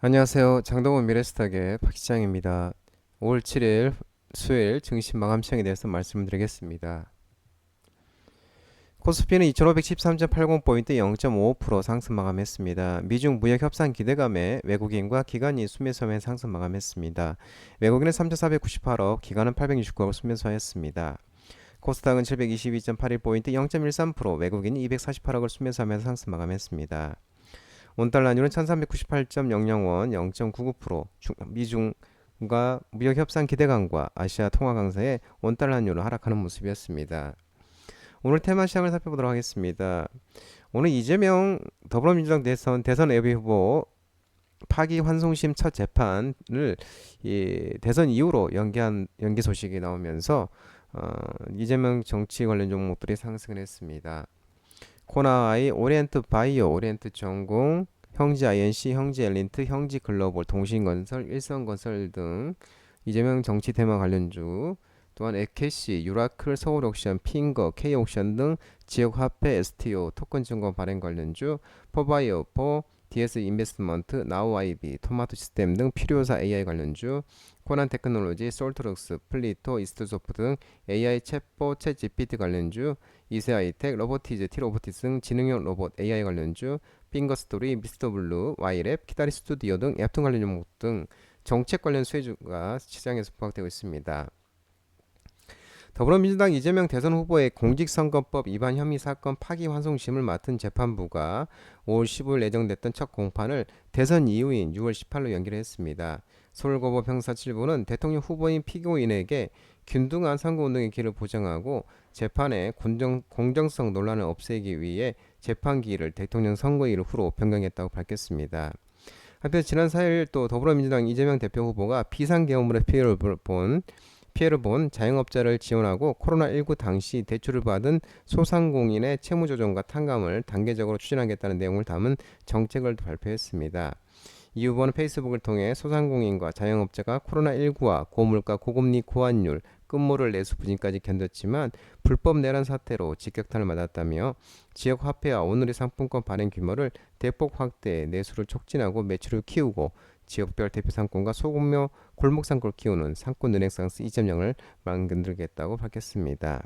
안녕하세요. 장동원 미래스탁의 박 시장입니다. 5월 7일 수요일 증시 마감 시장에 대해서 말씀드리겠습니다. 코스피는 2513.80포인트 0.55% 상승 마감했습니다. 미중 무역 협상 기대감에 외국인과 기관이 순매수하며 상승 마감했습니다. 외국인은 3,498억, 기관은 869억을 순매수하였습니다. 코스닥은 722.81포인트 0.13%, 외국인이 248억을 순매수하면서 상승 마감했습니다. 원달러율은 1398.00원 0.99%, 미중과 무역 협상 기대감과 아시아 통화 강세에 원달러율은 하락하는 모습이었습니다. 오늘 테마 시장을 살펴보도록 하겠습니다. 오늘 이재명 더불어민주당 대선 예비 후보 파기환송심 첫 재판을 대선 이후로 연기 소식이 나오면서 이재명 정치 관련 종목들이 상승을 했습니다. 코나아이, 오리엔트 바이오, 오리엔트 전공, 형지 INC, 형지 엘린트, 형지 글로벌, 동신건설, 일성건설 등 이재명 정치 테마 관련주, 또한 에케시, 유라클, 서울옥션, 핑거, K옥션 등 지역화폐, STO, 토큰증권 발행 관련주, 포바이오, DS 인베스트먼트, 나우아이비, 토마토 시스템 등 필요사 AI 관련주, 코난 테크놀로지, 솔트럭스, 플리토, 이스트소프 등 AI 챗봇, 챗 GPT 관련주, 이세아이텍, 로보티즈, 티로보티스 등 지능형 로봇 AI 관련주, 핑거스토리, 미스터블루, 와이랩, 키다리 스튜디오 등 앱툰 관련 종목 등 정책 관련 수혜주가 시장에서 부각되고 있습니다. 더불어민주당 이재명 대선 후보의 공직선거법 위반 혐의 사건 파기환송심을 맡은 재판부가 5월 15일 예정됐던 첫 공판을 대선 이후인 6월 18일로 연기를 했습니다. 서울고법 형사 7부는 대통령 후보인 피고인에게 균등한 선거운동의 기회를 보장하고 재판의 공정성 논란을 없애기 위해 재판기일을 대통령 선거일 후로 변경했다고 밝혔습니다. 한편 지난 4일 또 더불어민주당 이재명 대표 후보가 비상계엄으로 피해를 본 자영업자를 지원하고 코로나19 당시 대출을 받은 소상공인의 채무조정과 탕감을 단계적으로 추진하겠다는 내용을 담은 정책을 발표했습니다. 이 후보는 페이스북을 통해 소상공인과 자영업자가 코로나19와 고물가, 고금리, 고환율, 끝모를 내수 부진까지 견뎠지만 불법 내란 사태로 직격탄을 맞았다며 지역 화폐와 오늘의 상품권 발행 규모를 대폭 확대해 내수를 촉진하고 매출을 키우고 지역별 대표 상권과 소규모 골목 상권을 키우는 상권 르네상스 2.0을 만들겠다고 밝혔습니다.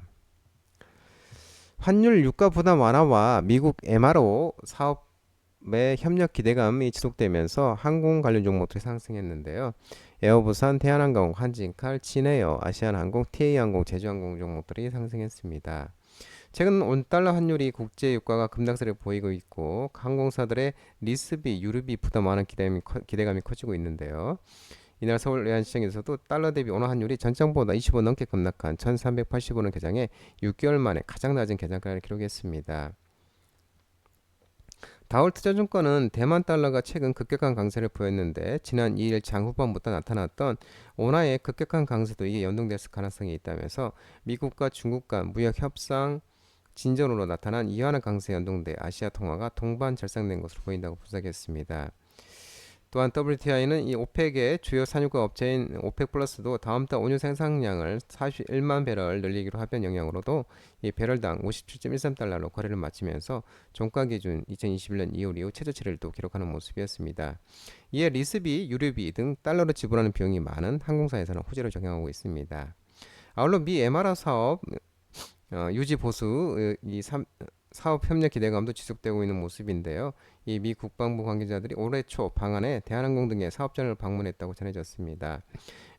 환율 유가 부담 완화와 미국 MRO 사업의 협력 기대감이 지속되면서 항공 관련 종목들이 상승했는데요. 에어부산, 대한항공, 한진칼, 진에어, 아시아나항공, TA항공, 제주항공 종목들이 상승했습니다. 최근 원달러 환율이 국제 유가가 급락세를 보이고 있고 항공사들의 리스비, 유류비 부담 완화 기대감이 커지고 있는데요. 이날 서울 외환시장에서도 달러 대비 원화 환율이 전장보다 20원 넘게 급락한 1380원을 개장해 6개월 만에 가장 낮은 개장가를 기록했습니다. 다울투자증권은 대만 달러가 최근 급격한 강세를 보였는데 지난 2일 장 후반부터 나타났던 원화의 급격한 강세도 이게 연동됐을 가능성이 있다면서 미국과 중국 간 무역 협상 진전으로 나타난 이완화 강세 연동돼 아시아 통화가 동반 절상된 것으로 보인다고 분석했습니다. 또한 WTI는 이 오펙의 주요 산유국 업체인 오펙 플러스도 다음 달 원유 생산량을 41만 배럴 늘리기로 합의한 영향으로도 이 배럴당 57.13달러로 거래를 마치면서 종가 기준 2021년 2월 이후 최저치를 또 기록하는 모습이었습니다. 이에 리스비, 유류비 등 달러로 지불하는 비용이 많은 항공사에서는 호재를 적용하고 있습니다. 아울러 미 MRO 사업 유지 보수 사업 협력 기대감도 지속되고 있는 모습인데요. 이 미 국방부 관계자들이 올해 초 방한에 대한항공 등의 사업장을 방문했다고 전해졌습니다.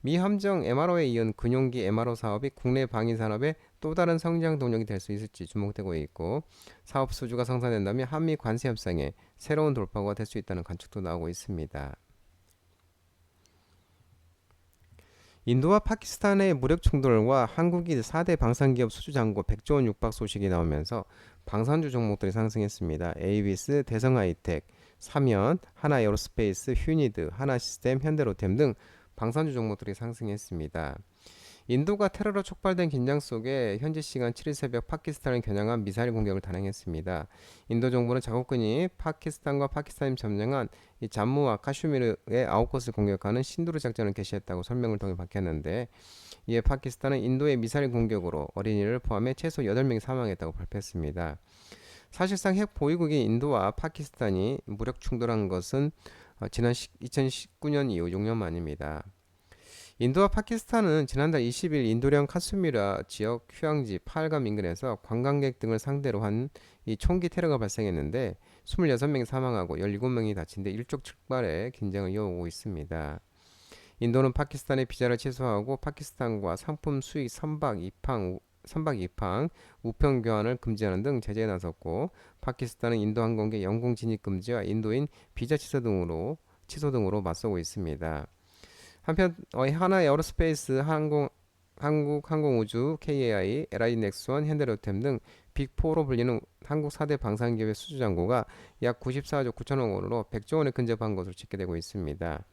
미 함정 MRO에 이은 군용기 MRO 사업이 국내 방위 산업의 또 다른 성장 동력이 될 수 있을지 주목되고 있고 사업 수주가 성사된다면 한미 관세 협상에 새로운 돌파구가 될 수 있다는 관측도 나오고 있습니다. 인도와 파키스탄의 무력 충돌과 한국이 4대 방산기업 수주 잔고 100조 원 육박 소식이 나오면서 방산주 종목들이 상승했습니다. 에이비스, 대성하이텍, 사면, 하나에어로스페이스, 휴니드, 하나시스템, 현대로템 등 방산주 종목들이 상승했습니다. 인도가 테러로 촉발된 긴장 속에 현지 시간 7일 새벽 파키스탄을 겨냥한 미사일 공격을 단행했습니다. 인도 정부는 자국군이 파키스탄과 파키스탄이 점령한 이 잠무와 카슈미르의 9곳을 공격하는 신두르 작전을 개시했다고 설명을 통해 밝혔는데 이에 파키스탄은 인도의 미사일 공격으로 어린이를 포함해 최소 8명이 사망했다고 발표했습니다. 사실상 핵 보유국인 인도와 파키스탄이 무력 충돌한 것은 지난 2019년 이후 6년 만입니다. 인도와 파키스탄은 지난달 20일 인도령 카슈미르 지역 휴양지 파할감 인근에서 관광객 등을 상대로 한 이 총기 테러가 발생했는데 26명이 사망하고 17명이 다친 데 일촉즉발의 긴장을 이어오고 있습니다. 인도는 파키스탄의 비자를 취소하고 파키스탄과 상품 수입 선박 입항, 우편 교환을 금지하는 등 제재에 나섰고 파키스탄은 인도 항공기 영공 진입 금지와 인도인 비자 취소 등으로 맞서고 있습니다. 한편 하나 에어로스페이스 한국 항공우주 KAI, LI 넥스원, 현대로템 등 빅4로 불리는 한국 4대 방산기업의 수주잔고가 약 94조 9천억 원으로 100조 원에 근접한 것으로 집계되고 있습니다.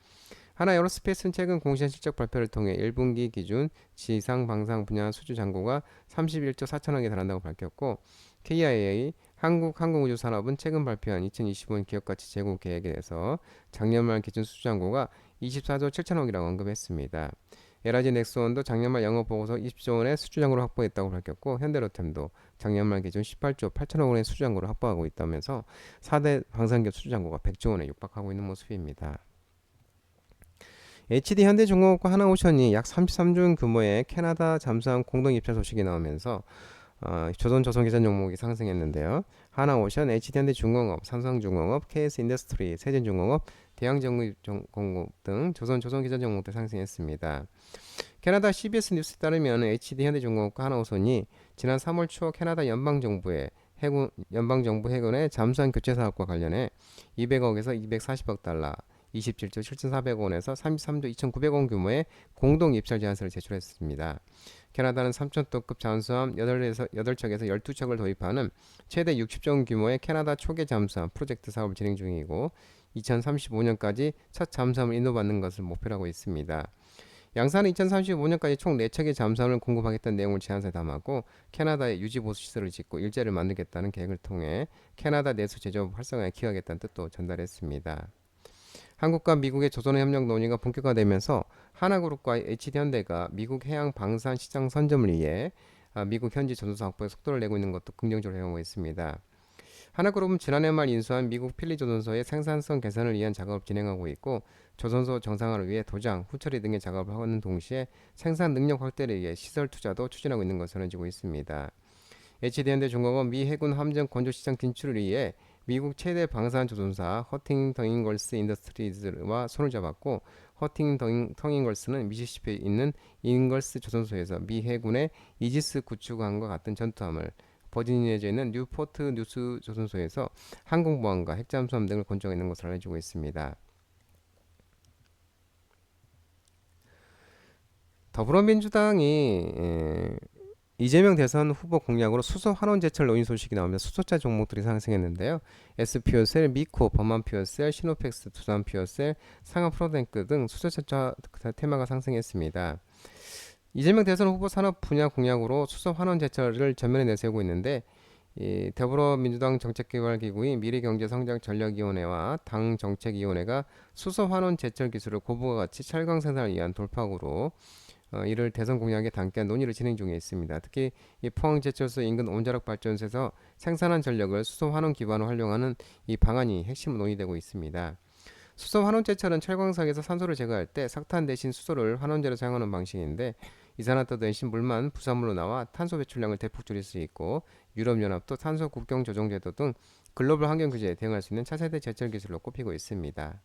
하나 에어로스페이스는 최근 공시한 실적 발표를 통해 1분기 기준 지상 방산 분야 수주 잔고가 31조 4천억에 달한다고 밝혔고 KIA 한국 항공우주 산업은 최근 발표한 2025년 기업가치 제고 계획에 대해서 작년 말 기준 수주 잔고가 24조 7천억이라고 언급했습니다. LG 넥스원도 작년 말 영업보고서 20조 원의 수주 잔고를 확보했다고 밝혔고 현대로템도 작년 말 기준 18조 8천억 원의 수주 잔고를 확보하고 있다면서 4대 방산기업 수주 잔고가 100조 원에 육박하고 있는 모습입니다. HD 현대중공업과 하나오션이 약 33조 원 규모의 캐나다 잠수함 공동 입찰 소식이 나오면서 조선기전 종목이 상승했는데요. 하나오션, HD현대중공업, 삼성중공업, KS인더스트리, 세진중공업, 대양전기공업 등 조선기전 종목들 상승했습니다. 캐나다 CBS 뉴스에 따르면 HD현대중공업과 하나오션이 지난 3월 초 캐나다 연방정부 해군의 잠수함 교체 사업과 관련해 200억에서 240억 달러, 27조 7,400원에서 33조 2,900원 규모의 공동 입찰 제안서를 제출했습니다. 캐나다는 3,000톤급 잠수함 8척에서 12척을 도입하는 최대 60조 원 규모의 캐나다 초계 잠수함 프로젝트 사업을 진행 중이고 2035년까지 첫 잠수함을 인도받는 것을 목표로 하고 있습니다. 양사는 2035년까지 총 4척의 잠수함을 공급하겠다는 내용을 제안서에 담았고 캐나다에 유지보수 시설을 짓고 일자리를 만들겠다는 계획을 통해 캐나다 내수 제조업 활성화에 기여하겠다는 뜻도 전달했습니다. 한국과 미국의 조선해협력 논의가 본격화되면서 하나그룹과 HD현대가 미국 해양 방산 시장 선점을 위해 미국 현지 조선소 확보에 속도를 내고 있는 것도 긍정적으로 해오고 있습니다. 하나그룹은 지난해 말 인수한 미국 필리 조선소의 생산성 개선을 위한 작업을 진행하고 있고 조선소 정상화를 위해 도장, 후처리 등의 작업을 하는 동시에 생산 능력 확대를 위해 시설 투자도 추진하고 있는 것으로 전해지고 있습니다. HD현대중공업은 미 해군 함정 건조 시장 진출을 위해 미국 최대 방산 조선사 허팅턴인걸스 인더스트리즈와 손을 잡았고 허팅턴인걸스는 미시시피에 있는 인걸스 조선소에서 미 해군의 이지스 구축함과 같은 전투함을 버지니아주에 있는 뉴포트 뉴스 조선소에서 항공모함과 핵잠수함 등을 건조하고 있는 것으로 알려지고 있습니다. 더불어민주당이 이재명 대선 후보 공약으로 수소 환원 제철 논의 소식이 나오면서 수소차 종목들이 상승했는데요. S퓨어셀, 미코, 범한퓨어셀, 시노펙스, 두산퓨어셀, 상하프로덴크 등 수소차 테마가 상승했습니다. 이재명 대선 후보 산업 분야 공약으로 수소 환원 제철을 전면에 내세우고 있는데 이 더불어민주당 정책개발기구인 미래경제성장전략위원회와 당정책위원회가 수소 환원 제철 기술을 고부가 가치 철강 생산을 위한 돌파구로 이를 대선 공약에 담게 한 논의를 진행 중에 있습니다. 특히 이 포항제철소 인근 온자력 발전소에서 생산한 전력을 수소 환원 기반으로 활용하는 이 방안이 핵심으로 논의되고 있습니다. 수소 환원 제철은 철광석에서 산소를 제거할 때 석탄 대신 수소를 환원제로 사용하는 방식인데 이산화탄소 대신 물만 부산물로 나와 탄소 배출량을 대폭 줄일 수 있고 유럽연합도 탄소 국경 조정 제도 등 글로벌 환경 규제에 대응할 수 있는 차세대 제철 기술로 꼽히고 있습니다.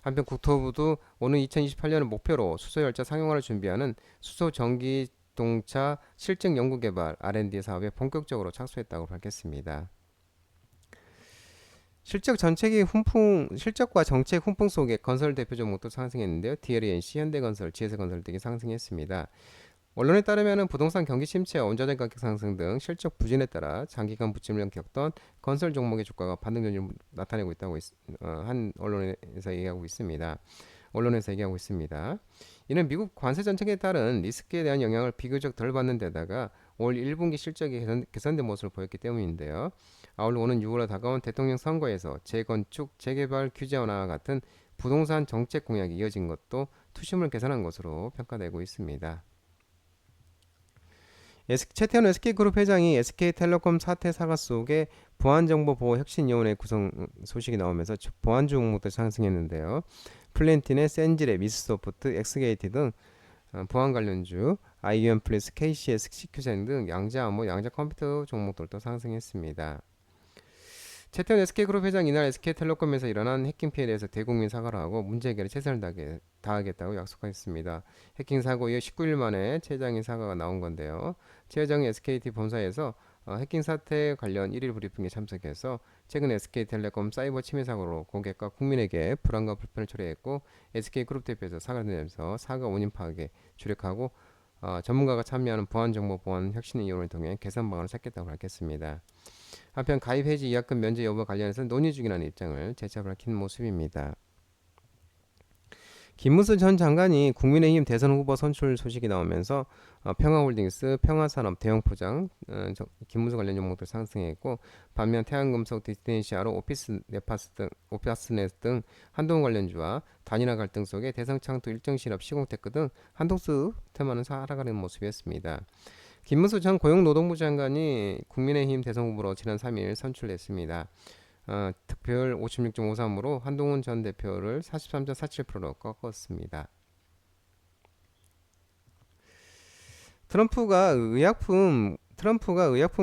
한편 국토부도 오는 2028년을 목표로 수소열차 상용화를 준비하는 수소 전기동차 실증 연구개발 R&D 사업에 본격적으로 착수했다고 밝혔습니다. 실적과 정책 훈풍 속에 건설 대표 종목도 상승했는데요. DLNC, 현대건설, GS건설 등이 상승했습니다. 언론에 따르면 부동산 경기 침체와 원자재 가격 상승 등 실적 부진에 따라 장기간 부침을 겪던 건설 종목의 주가가 반등 요인을 나타내고 있다고 한 언론에서 얘기하고 있습니다. 이는 미국 관세 정책에 따른 리스크에 대한 영향을 비교적 덜 받는 데다가 올 1분기 실적이 개선된 모습을 보였기 때문인데요. 아울러 오는 6월에 다가온 대통령 선거에서 재건축, 재개발 규제 완화와 같은 부동산 정책 공약이 이어진 것도 투심을 개선한 것으로 평가되고 있습니다. 최태원 SK그룹 회장이 SK텔레콤 사태 사과 속에 보안정보보호혁신위원회 구성 소식이 나오면서 보안주 종목도 상승했는데요. 플랜틴의 센지레, 미스소프트, 엑스게이트 등 보안 관련주, 아이유엠 플러스, KCS, CQ생 등 양자 컴퓨터 종목들도 상승했습니다. 최태원 SK그룹 회장 이날 SK텔레콤에서 일어난 해킹 피해에 대해서 대국민 사과를 하고 문제 해결에 최선을 다하겠다고 약속했습니다. 해킹 사고 이후 19일 만에 최 회장의 사과가 나온 건데요. 최 회장이 SKT 본사에서 해킹 사태 관련 1일 브리핑에 참석해서 최근 SK텔레콤 사이버 침해 사고로 고객과 국민에게 불안과 불편을 초래했고 SK그룹 대표에서 사과를 내면서 사과 원인 파악에 주력하고 전문가가 참여하는 보안정보보안 혁신위원회를 통해 개선 방안을 찾겠다고 밝혔습니다. 한편 가입 해지 예약금 면제 여부 관련해서 논의 중이라는 입장을 재차 밝힌 모습입니다. 김문수 전 장관이 국민의힘 대선 후보 선출 소식이 나오면서 평화홀딩스, 평화산업, 대형포장, 김문수 관련 종목들 상승했고 반면 태양금속, 디스텐시아로 오피스넷 등 한동훈 관련주와 단일화 갈등 속에 대성창투, 일정실업, 시공테크 등 한독수 테마는 하락하는 모습이었습니다. 김문수 전 고용노동부 장관이 국민의힘 대선 후보로 지난 3일 선출됐습니다. 득표율 56.53으로 한동훈 전 대표를 43.47%로 꺾었습니다. 트럼프가 의약품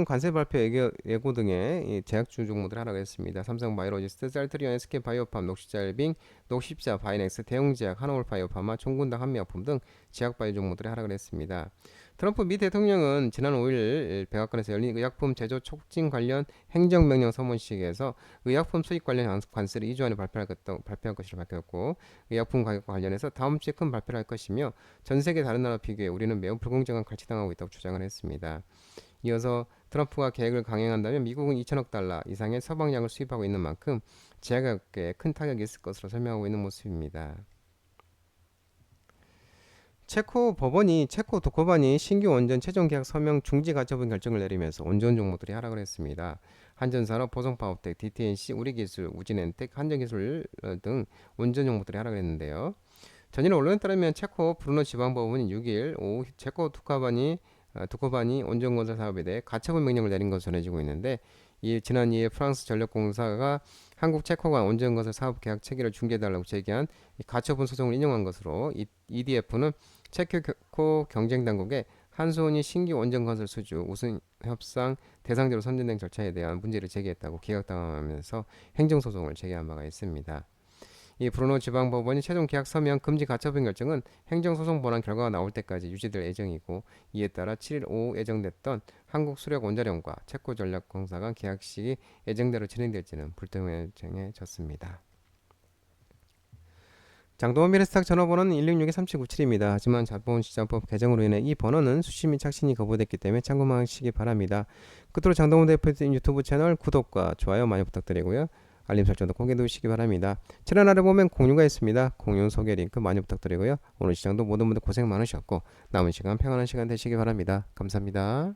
관세 발표 예고 등의 제약주 종목들 하락했습니다. 삼성바이오로지스트, 셀트리온, SK바이오팜, 녹시자일빙, 녹십자, 바이넥스, 대웅제약, 한올바이오파마, 총군당 한미약품 등 제약바이오 종목들이 하락을 했습니다. 트럼프 미 대통령은 지난 5일 백악관에서 열린 의약품 제조 촉진 관련 행정명령 서문식에서 의약품 수입 관련 관세를 2주 안에 발표할 것이라 밝혔고 의약품 가격과 관련해서 다음 주에 큰 발표를 할 것이며 전 세계 다른 나라 비교해 우리는 매우 불공정한 갈치당하고 있다고 주장을 했습니다. 이어서 트럼프가 계획을 강행한다면 미국은 2천억 달러 이상의 서방약을 수입하고 있는 만큼 제약에 큰 타격이 있을 것으로 설명하고 있는 모습입니다. 체코 독거반이 신규 원전 최종 계약 서명 중지 가처분 결정을 내리면서 원전 종목들이 하락을 했습니다. 한전산업, 보성파워텍, DTNC, 우리기술, 우진엔텍, 한전기술 등 원전 종목들이 하락을 했는데요. 전일 언론에 따르면 체코 브루노 지방법원이 6일 오후 체코 독거반이 원전건설 사업에 대해 가처분 명령을 내린 것으로 전해지고 있는데 지난 2일 프랑스 전력공사가 한국 체코 간 원전건설 사업 계약 체계를 중지해달라고 제기한 가처분 소송을 인용한 것으로 EDF는 체코 경쟁당국에 한수원이 신규 원전건설 수주 우선 협상 대상자로 선정된 절차에 대한 문제를 제기했다고 기각당하면서 행정소송을 제기한 바가 있습니다. 이 브루노 지방법원이 최종 계약 서명 금지 가처분 결정은 행정소송 본안 결과가 나올 때까지 유지될 예정이고 이에 따라 7일 오후 예정됐던 한국수력원자력과 체코전력공사 간 계약식이 예정대로 진행될지는 불투명해졌습니다. 장동원 미래스탁 전화번호는 166-3797입니다. 하지만 자본시장법 개정으로 인해 이 번호는 수신 및 착신이 거부됐기 때문에 참고하시기 바랍니다. 끝으로 장동원 대표의 유튜브 채널 구독과 좋아요 많이 부탁드리고요. 알림 설정도 꼭 해두시기 바랍니다. 채널 아래 보면 공유가 있습니다. 공유 소개 링크 많이 부탁드리고요. 오늘 시장도 모든 분들 고생 많으셨고 남은 시간 평안한 시간 되시기 바랍니다. 감사합니다.